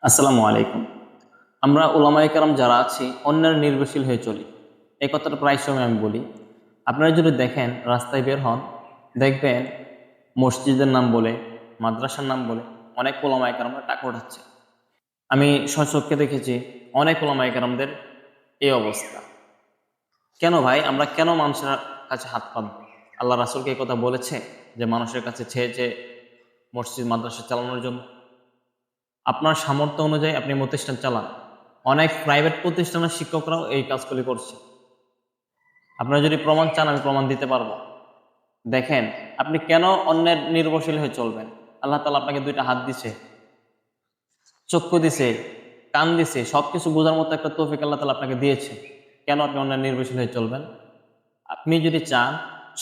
আসসালামু আলাইকুম। আমরা ওলামায়ে কেরাম যারা আছি অন্যের নির্ভরশীল হয়ে চলি, এই কথাটা প্রায় সময় আমি বলি। আপনারা যদি দেখেন, রাস্তায় বের হন, দেখবেন মসজিদের নাম বলে, মাদ্রাসার নাম বলে অনেক ওলামায়ে কেরামরা টাকা উঠাচ্ছে। আমি স্বচক্ষে দেখেছি অনেক ওলামায়ে কেরামদের এই অবস্থা। কেন ভাই, আমরা কেন মানুষের কাছে হাত পাতব? আল্লাহ রাসূলকে এই কথা বলেছে যে মানুষের কাছে চেয়ে চেয়ে মসজিদ মাদ্রাসা চালানোর জন্য? আপনার সামর্থ্য অনুযায়ী আপনি প্রতিষ্ঠান চালান। অনেক প্রাইভেট প্রতিষ্ঠানের শিক্ষকরাও এই কাজগুলি করছে। আপনারা যদি প্রমাণ চান, আমি প্রমাণ দিতে পারবো। দেখেন, আপনি কেন অন্যের নির্ভরশীল হয়ে চলবেন? আল্লাহ তাআলা আপনাকে দুইটা হাত দিছে, চক্ষু দিছে, কান দিছে, সবকিছু বোঝার মতো একটা তৌফিক আল্লাহ তাআলা আপনাকে দিয়েছে। কেন আপনি অন্যের নির্ভরশীল হয়ে চলবেন? আপনি যদি চান,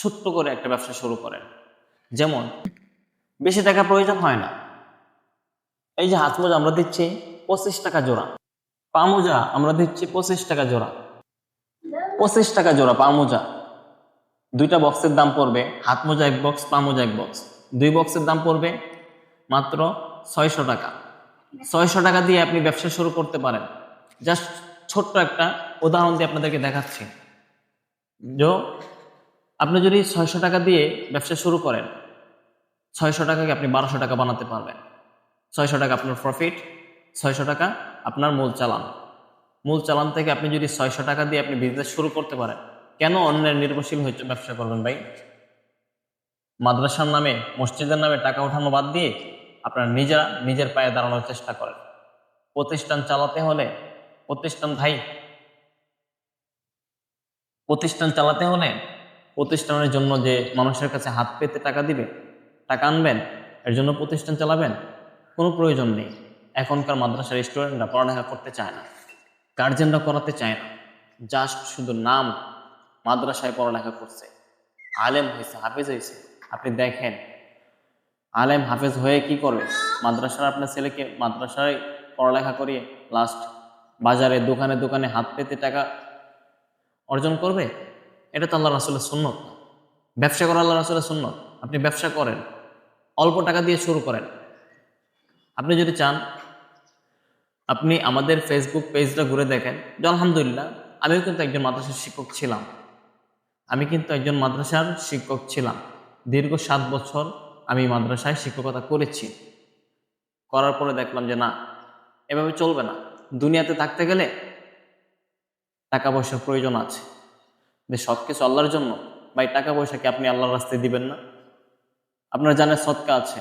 ছোট্ট করে একটা ব্যবসা শুরু করেন। যেমন, বেশি টাকা প্রয়োজন হয় না। এই যে হাত মোজা আমরা দিচ্ছি 25 টাকা জোড়া, পা মোজা আমরা দিচ্ছি 25 টাকা জোড়া। 25 টাকা জোড়া পা মোজা। দুইটা বক্সের দাম পড়বে, হাত মোজা এক বক্স, পা মোজা এক বক্স, দুই বক্সের দাম পড়বে মাত্র 600 টাকা। 600 টাকা দিয়ে আপনি ব্যবসা শুরু করতে পারেন। জাস্ট ছোট্ট একটা উদাহরণ দিয়ে আপনাদেরকে দেখাচ্ছি। যে আপনি যদি 600 টাকা দিয়ে ব্যবসা শুরু করেন, 600 টাকাকে আপনি 1200 টাকা বানাতে পারবেন। 600 টাকা আপনার প্রফিট, 600 টাকা আপনার মূল চালান। মূল চালান থেকে আপনি যদি 600 টাকা দিয়ে আপনি বিজনেস শুরু করতে পারেন, কেন অন্যের নির্ভরশীল হয়ে ব্যবসা করবেন ভাই? মাদ্রাসার নামে, মসজিদের নামে টাকা উঠানো বাদ দিয়ে আপনারা নিজের পায়ে দাঁড়ানোর চেষ্টা করেন। প্রতিষ্ঠান চালাতে হলে, প্রতিষ্ঠান চালাতে হলে প্রতিষ্ঠানের জন্য যে মানুষের কাছে হাত পেতে টাকা দিবে, টাকা আনবেন, এর জন্য প্রতিষ্ঠান চালাবেন? কোনো প্রয়োজন নেই। এখনকার মাদ্রাসার স্টুডেন্টরা পড়ালেখা করতে চায় না, গার্জেনরা করাতে চায় না। জাস্ট শুধু নাম, মাদ্রাসায় পড়ালেখা করছে, আলেম হয়েছে, হাফেজ হয়েছে। আপনি দেখেন, আলেম হাফেজ হয়ে কি করবে? মাদ্রাসার আপনার ছেলেকে মাদ্রাসায় পড়ালেখা করিয়ে লাস্ট বাজারে দোকানে দোকানে হাত পেতে টাকা অর্জন করবে? এটা তো আল্লাহ রাসূলের সুন্নত না। ব্যবসা করা আল্লাহ রাসূলের সুন্নত। আপনি ব্যবসা করেন, অল্প টাকা দিয়ে শুরু করেন। আপনি যদি চান, আপনি আমাদের ফেসবুক পেজটা ঘুরে দেখেন যে আলহামদুলিল্লাহ, আমিও কিন্তু একজন মাদ্রাসার শিক্ষক ছিলাম। দীর্ঘ 7 বছর আমি মাদ্রাসায় শিক্ষকতা করেছি। করার পরে দেখলাম যে না, এভাবে চলবে না। দুনিয়াতে থাকতে গেলে টাকা পয়সার প্রয়োজন আছে। যে সবকিছু আল্লাহর জন্য, ভাই টাকা পয়সা কি আপনি আল্লাহর রাস্তায় দিবেন না? আপনার জানেন সদকা আছে,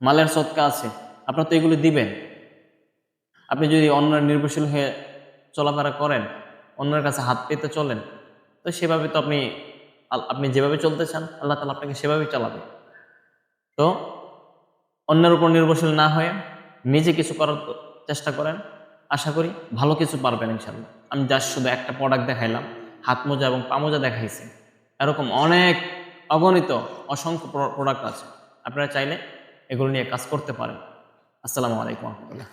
মালের সদকা আছে, আপনার তো এগুলো দিবেন। আপনি যদি অন্যের নির্ভরশীল হয়ে চলাফেরা করেন, অন্যের কাছে হাত পেতে চলেন, তো সেভাবে তো আপনি যেভাবে চলতে চান, আল্লাহ তাআলা আপনাকে সেভাবেই চালাবে। তো অন্যের উপর নির্ভরশীল না হয়ে নিজে কিছু করার চেষ্টা করেন। আশা করি ভালো কিছু পারবেন ইনশাল্লাহ। আমি জাস্ট শুধু একটা প্রোডাক্ট দেখাইলাম, হাত মোজা এবং পা মোজা দেখাইছি। এরকম অনেক, অগণিত, অসংখ্য প্রোডাক্ট আছে। আপনারা চাইলে এগুলো নিয়ে কাজ করতে পারেন। আসসালামু আলাইকুম রহমতুল্লাহ।